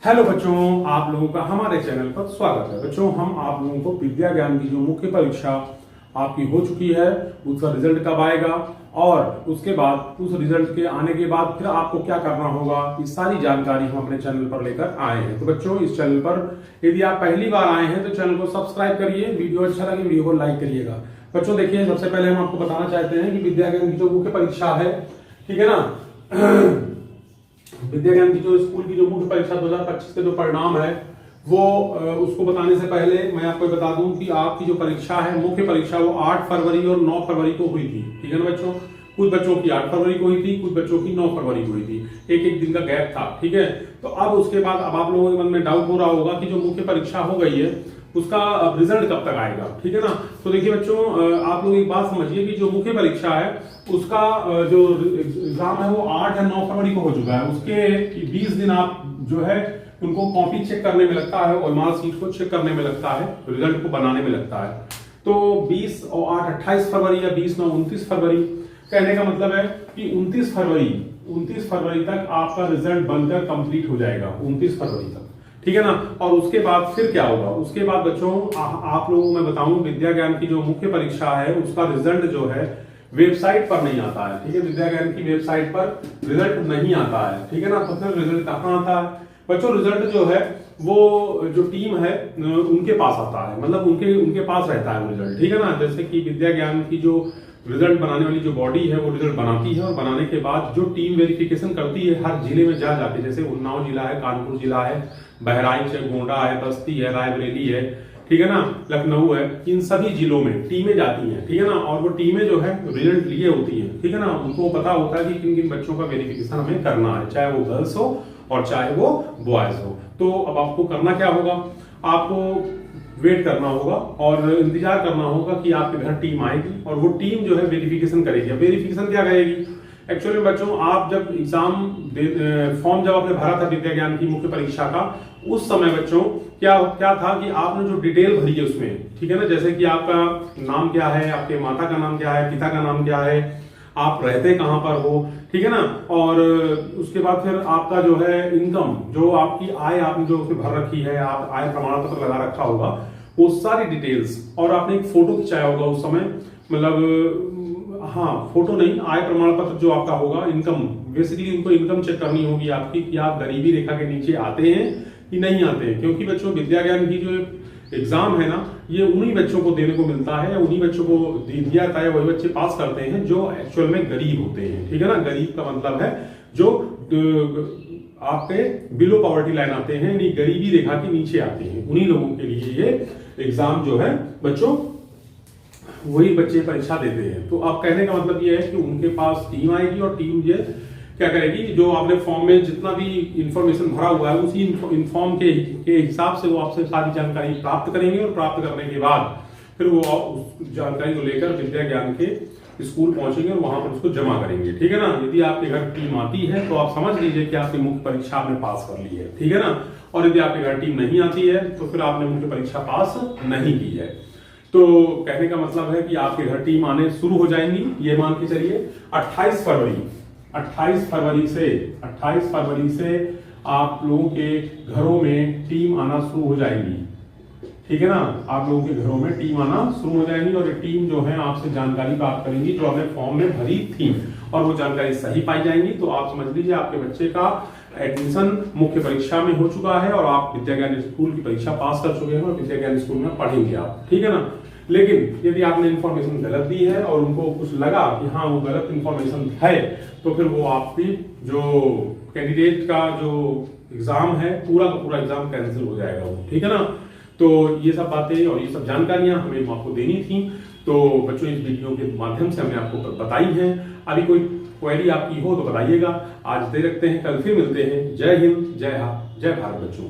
Hello बच्चों, आप लोगों का हमारे चैनल पर स्वागत है। बच्चों, हम आप लोगों को विद्या ज्ञान की जो मुख्य परीक्षा आपकी हो चुकी है उसका रिजल्ट कब आएगा और उसके बाद उस रिजल्ट के आने के बाद फिर आपको क्या करना होगा, ये सारी जानकारी हम अपने चैनल पर लेकर आए हैं। तो बच्चों, इस चैनल पर यदि आप पहली बार आए हैं तो चैनल को सब्सक्राइब करिए, वीडियो अच्छा लगे वीडियो को लाइक करिएगा। बच्चों देखिए, सबसे पहले हम आपको बताना चाहते हैं कि विद्या ज्ञान की जो मुख्य परीक्षा है, ठीक है ना, विद्या ज्ञान की जो स्कूल की जो मुख्य परीक्षा 2025 के जो परिणाम है वो उसको बताने से पहले मैं आपको बता दूं कि आपकी जो परीक्षा है, मुख्य परीक्षा, वो 8 फरवरी और 9 फरवरी को हुई थी। ठीक है ना बच्चों, कुछ बच्चों की 8 फरवरी को हुई थी, कुछ बच्चों की 9 फरवरी को हुई थी, एक एक दिन का गैप था। ठीक है, तो अब उसके बाद अब आप लोगों के मन में डाउट हो रहा होगा कि जो मुख्य परीक्षा हो गई है उसका रिजल्ट कब तक आएगा। ठीक है ना, तो देखिए बच्चों, आप लोग एक बात समझिए कि जो मुख्य परीक्षा है उसका जो एग्जाम है वो 8 या 9 फरवरी को हो चुका है। उसके 20 दिन आप जो है उनको कॉपी चेक करने में लगता है और मार्कशीट को चेक करने में लगता है, रिजल्ट को बनाने में लगता है। तो 20 और 8 28 फरवरी या 20 9 29 फरवरी, कहने का मतलब है कि 29 फरवरी तक आपका रिजल्ट बनकर कंप्लीट हो जाएगा, 29 फरवरी तक। ठीक है ना, और उसके बाद फिर क्या होगा, उसके बाद बच्चों आप लोगों को मैं बताऊं, विद्या ज्ञान की जो मुख्य परीक्षा है उसका रिजल्ट जो है वेबसाइट पर नहीं आता है। ठीक है, विद्या ज्ञान की वेबसाइट पर रिजल्ट नहीं आता है। ठीक है ना, तो फिर रिजल्ट कहाँ आता है बच्चों? रिजल्ट जो है वो जो टीम है उनके पास आता है, मतलब उनके पास रहता है वो रिजल्ट। ठीक है ना, जैसे कि विद्या ज्ञान की जो रिजल्ट बनाने वाली जो बॉडी है वो रिजल्ट बनाती है और बनाने के बाद जो टीम वेरिफिकेशन करती है हर जिले में जा जाके, जैसे उन्नाव जिला है, कानपुर जिला है, बहराइच है, गोंडा है, बस्ती है, रायबरेली है, ठीक है ना, लखनऊ है, इन सभी जिलों में टीमें जाती हैं। ठीक है ना, और वो टीमें जो है रिजल्ट लिए होती हैं। ठीक है ना, उनको पता होता है कि किन किन बच्चों का वेरिफिकेशन हमें करना है, चाहे वो गर्ल्स हो और चाहे वो बॉयज हो। तो अब आपको करना क्या होगा, आपको वेट करना होगा और इंतजार करना होगा कि आपके घर टीम आएगी और वो टीम जो है वेरिफिकेशन करेगी। वेरिफिकेशन क्या करेगी? एक्चुअली बच्चों, आप जब एग्जाम फॉर्म जब आपने भरा था विद्या ज्ञान की मुख्य परीक्षा का, उस समय बच्चों क्या था कि आपने जो डिटेल भरी है उसमें, ठीक है ना, जैसे कि आपका नाम क्या है, आपके माता का नाम क्या है, पिता का नाम क्या है, आप रहते कहां पर हो, ठीक है ना, और उसके बाद फिर आपका जो है इनकम, जो आपकी आय आपने जो उसमें भर रखी है, आप आय प्रमाण पत्र लगा रखा होगा, वो सारी डिटेल्स, और आपने एक फोटो खिंचाया होगा उस समय, मतलब हाँ फोटो नहीं, आय प्रमाण पत्र जो आपका होगा, इनकम, बेसिकली उनको इनकम चेक करनी होगी आपकी कि आप गरीबी रेखा के नीचे आते हैं कि नहीं आते हैं। क्योंकि बच्चों विद्या ज्ञान की जो एग्जाम है ना, ये उन्हीं बच्चों को देने को मिलता है, उन्हीं बच्चों को दिया जाता है, वही बच्चे पास करते हैं जो एक्चुअल में गरीब होते हैं। ठीक है ना, गरीब का मतलब है जो आपके बिलो पॉवर्टी लाइन आते हैं, यानी गरीबी रेखा के नीचे आते हैं, उन्हीं लोगों के लिए ये एग्जाम जो है बच्चों, वही बच्चे परीक्षा देते हैं। तो अब कहने का मतलब ये है कि उनके पास टीम आएगी और टीम ये क्या करेगी, जो आपने फॉर्म में जितना भी इंफॉर्मेशन भरा हुआ है उसी इन्फॉर्म के हिसाब से वो आपसे सारी जानकारी प्राप्त करेंगे और प्राप्त करने के बाद फिर वो उस जानकारी को लेकर विद्या ज्ञान के स्कूल पहुंचेंगे और वहां पर उसको जमा करेंगे। ठीक है ना, यदि आपके घर टीम आती है तो आप समझ लीजिए कि आपकी मुख्य परीक्षा आपने पास कर ली है। ठीक है ना, और यदि आपके घर टीम नहीं आती है तो फिर आपने मुख्य परीक्षा पास नहीं की है। तो कहने का मतलब है कि आपके घर टीम आने शुरू हो जाएंगी, ये मान के चलिए 28 फरवरी से आप लोगों के घरों में टीम आना शुरू हो जाएगी। ठीक है ना, आप लोगों के घरों में टीम आना शुरू हो जाएगी और ये टीम जो है आपसे जानकारी प्राप्त करेंगी जो आपने फॉर्म में भरी थी, और वो जानकारी सही पाई जाएंगी तो आप समझ लीजिए आपके बच्चे का एडमिशन मुख्य परीक्षा में हो चुका है और आप विद्या ज्ञान स्कूल की परीक्षा पास कर चुके हैं और विद्या ज्ञान स्कूल में पढ़ेंगे आप। ठीक है ना, लेकिन यदि आपने इंफॉर्मेशन गलत दी है और उनको कुछ लगा कि हाँ वो गलत इंफॉर्मेशन है, तो फिर वो आपकी जो कैंडिडेट का जो एग्जाम है पूरा का पूरा एग्जाम कैंसिल हो जाएगा वो। ठीक है ना, तो ये सब बातें और ये सब जानकारियां हमें आपको देनी थी। तो बच्चों, इस वीडियो के माध्यम से हमने आपको बताई हैं। अभी कोई क्वेरी आपकी हो तो बताइएगा। आज दे रखते हैं, कल फिर मिलते हैं। जय हिंद, जय भारत बच्चों।